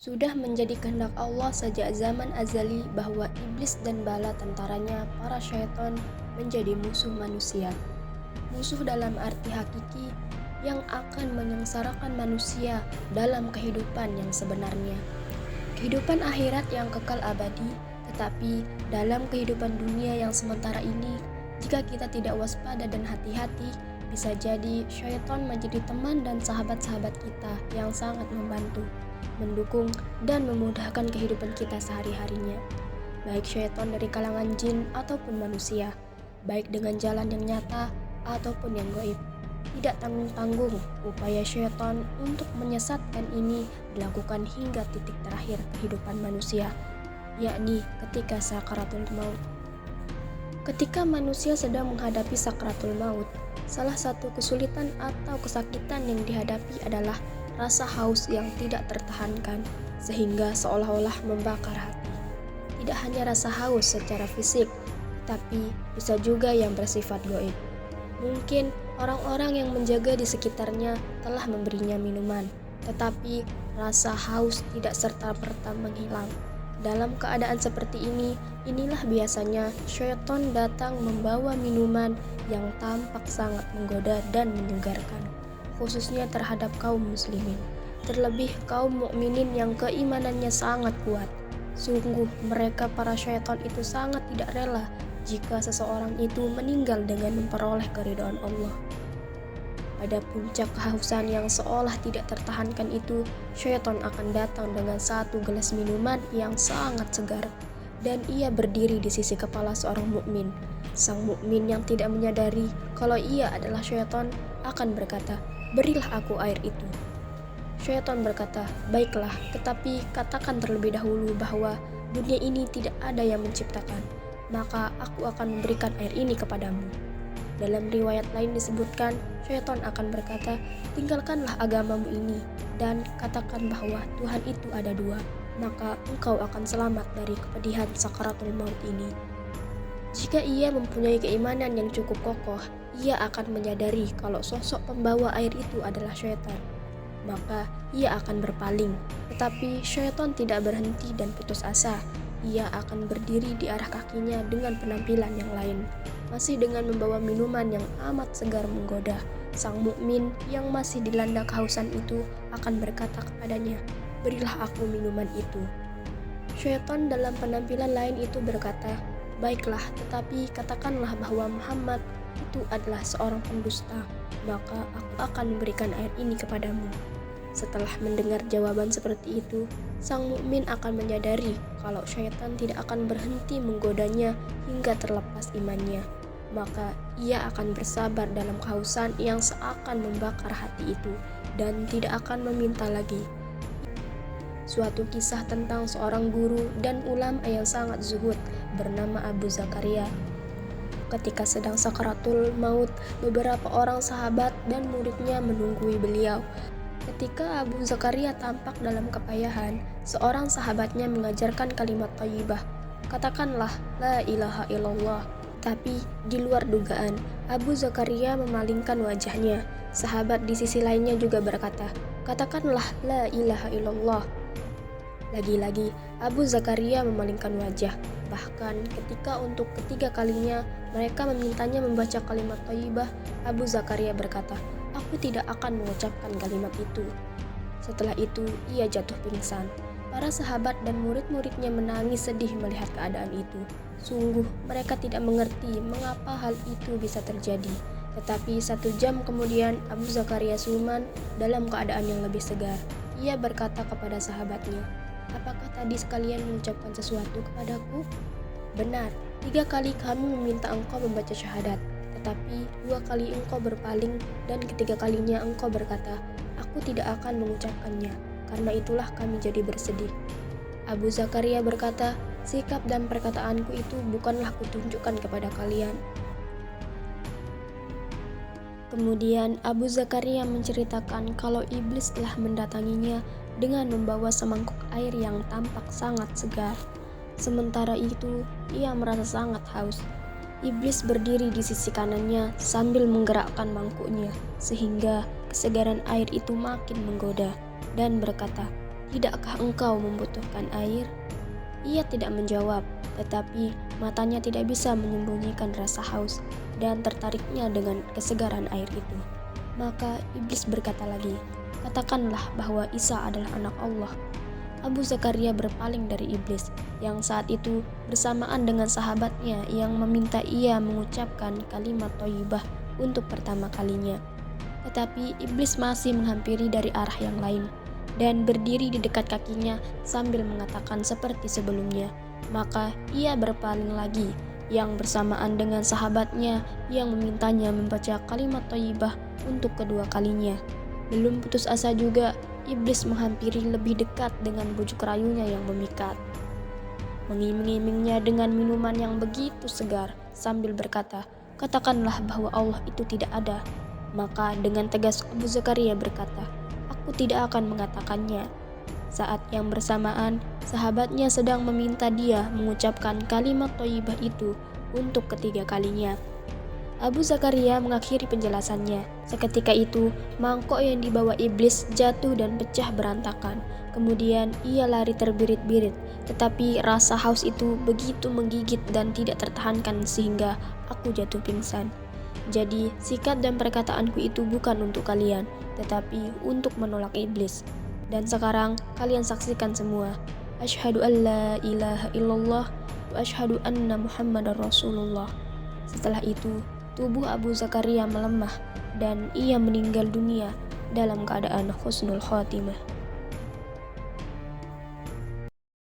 Sudah menjadi kehendak Allah sejak zaman azali bahwa iblis dan bala tentaranya, para syaitan, menjadi musuh manusia. Musuh dalam arti hakiki yang akan menyengsarakan manusia dalam kehidupan yang sebenarnya. Kehidupan akhirat yang kekal abadi, tetapi dalam kehidupan dunia yang sementara ini, jika kita tidak waspada dan hati-hati, bisa jadi syaitan menjadi teman dan sahabat-sahabat kita yang sangat membantu, mendukung, dan memudahkan kehidupan kita sehari-harinya. Baik syaitan dari kalangan jin ataupun manusia, baik dengan jalan yang nyata ataupun yang gaib. Tidak tanggung-tanggung upaya syaitan untuk menyesatkan ini dilakukan hingga titik terakhir kehidupan manusia, yakni ketika sakaratul maut. Ketika manusia sedang menghadapi sakaratul maut, salah satu kesulitan atau kesakitan yang dihadapi adalah rasa haus yang tidak tertahankan sehingga seolah-olah membakar hati. Tidak hanya rasa haus secara fisik, tapi bisa juga yang bersifat gaib. Mungkin orang-orang yang menjaga di sekitarnya telah memberinya minuman, tetapi rasa haus tidak serta-merta menghilang. Dalam keadaan seperti ini, inilah biasanya syaitan datang membawa minuman yang tampak sangat menggoda dan menyegarkan, khususnya terhadap kaum muslimin, terlebih kaum mukminin yang keimanannya sangat kuat. Sungguh mereka para syaitan itu sangat tidak rela jika seseorang itu meninggal dengan memperoleh keridhaan Allah. Pada puncak kehausan yang seolah tidak tertahankan itu, syaitan akan datang dengan satu gelas minuman yang sangat segar, dan ia berdiri di sisi kepala seorang mukmin. Sang mukmin yang tidak menyadari kalau ia adalah syaitan akan berkata, "Berilah aku air itu." Syaitan berkata, "Baiklah, tetapi katakan terlebih dahulu bahwa dunia ini tidak ada yang menciptakan, maka aku akan memberikan air ini kepadamu." Dalam riwayat lain disebutkan, syaitan akan berkata, "Tinggalkanlah agamamu ini dan katakan bahwa Tuhan itu ada dua, maka engkau akan selamat dari kepedihan sakaratul maut ini." Jika ia mempunyai keimanan yang cukup kokoh, ia akan menyadari kalau sosok pembawa air itu adalah syaitan. Maka ia akan berpaling, tetapi syaitan tidak berhenti dan putus asa. Ia akan berdiri di arah kakinya dengan penampilan yang lain, masih dengan membawa minuman yang amat segar menggoda. Sang mukmin yang masih dilanda kehausan itu akan berkata kepadanya, "Berilah aku minuman itu." Syaitan dalam penampilan lain itu berkata, "Baiklah, tetapi katakanlah bahwa Muhammad itu adalah seorang pendusta, maka aku akan memberikan air ini kepadamu." Setelah mendengar jawaban seperti itu, sang mukmin akan menyadari kalau syaitan tidak akan berhenti menggodanya hingga terlepas imannya. Maka ia akan bersabar dalam kehausan yang seakan membakar hati itu dan tidak akan meminta lagi. Suatu kisah tentang seorang guru dan ulama yang sangat zuhud bernama Abu Zakaria. Ketika sedang sakaratul maut, beberapa orang sahabat dan muridnya menunggui beliau. Ketika Abu Zakaria tampak dalam kepayahan, seorang sahabatnya mengajarkan kalimat thayyibah, "Katakanlah la ilaha illallah." Tapi di luar dugaan, Abu Zakaria memalingkan wajahnya. Sahabat di sisi lainnya juga berkata, "Katakanlah la ilaha illallah." Lagi-lagi Abu Zakaria memalingkan wajah. Bahkan ketika untuk ketiga kalinya mereka memintanya membaca kalimat thayyibah, Abu Zakaria berkata, "Aku tidak akan mengucapkan kalimat itu." Setelah itu ia jatuh pingsan. Para sahabat dan murid-muridnya menangis sedih melihat keadaan itu. Sungguh mereka tidak mengerti mengapa hal itu bisa terjadi. Tetapi 1 jam kemudian Abu Zakaria siuman dalam keadaan yang lebih segar. Ia berkata kepada sahabatnya, "Apakah tadi sekalian mengucapkan sesuatu kepadaku?" "Benar, 3 kali kami meminta engkau membaca syahadat, tetapi 2 kali engkau berpaling dan ketiga kalinya engkau berkata, 'Aku tidak akan mengucapkannya.' Karena itulah kami jadi bersedih." Abu Zakaria berkata, "Sikap dan perkataanku itu bukanlah kutunjukkan kepada kalian." Kemudian Abu Zakaria menceritakan kalau iblis telah mendatanginya dengan membawa semangkuk air yang tampak sangat segar. Sementara itu, ia merasa sangat haus. Iblis berdiri di sisi kanannya sambil menggerakkan mangkuknya, sehingga kesegaran air itu makin menggoda, dan berkata, tidakkah engkau membutuhkan air?" Ia tidak menjawab, tetapi matanya tidak bisa menyembunyikan rasa haus dan tertariknya dengan kesegaran air itu. Maka iblis berkata lagi, "Katakanlah bahwa Isa adalah anak Allah." Abu Zakaria berpaling dari iblis yang saat itu bersamaan dengan sahabatnya yang meminta ia mengucapkan kalimat thayyibah untuk pertama kalinya. Tetapi iblis masih menghampiri dari arah yang lain dan berdiri di dekat kakinya sambil mengatakan seperti sebelumnya. Maka ia berpaling lagi yang bersamaan dengan sahabatnya yang memintanya membaca kalimat thayyibah untuk kedua kalinya. Belum putus asa juga, iblis menghampiri lebih dekat dengan bujuk rayunya yang memikat. Mengiming-imingnya dengan minuman yang begitu segar sambil berkata, "Katakanlah bahwa Allah itu tidak ada." Maka dengan tegas Abu Zakaria berkata, "Aku tidak akan mengatakannya." Saat yang bersamaan, sahabatnya sedang meminta dia mengucapkan kalimat thayyibah itu untuk ketiga kalinya. Abu Zakaria mengakhiri penjelasannya. Seketika itu, mangkok yang dibawa iblis jatuh dan pecah berantakan. Kemudian ia lari terbirit-birit, tetapi rasa haus itu begitu menggigit dan tidak tertahankan sehingga aku jatuh pingsan. Jadi, sikap dan perkataanku itu bukan untuk kalian, tetapi untuk menolak iblis. Dan sekarang kalian saksikan semua. Asyhadu an la ilaha illallah wa asyhadu anna Muhammadar Rasulullah. Setelah itu, tubuh Abu Zakaria melemah dan ia meninggal dunia dalam keadaan husnul khotimah.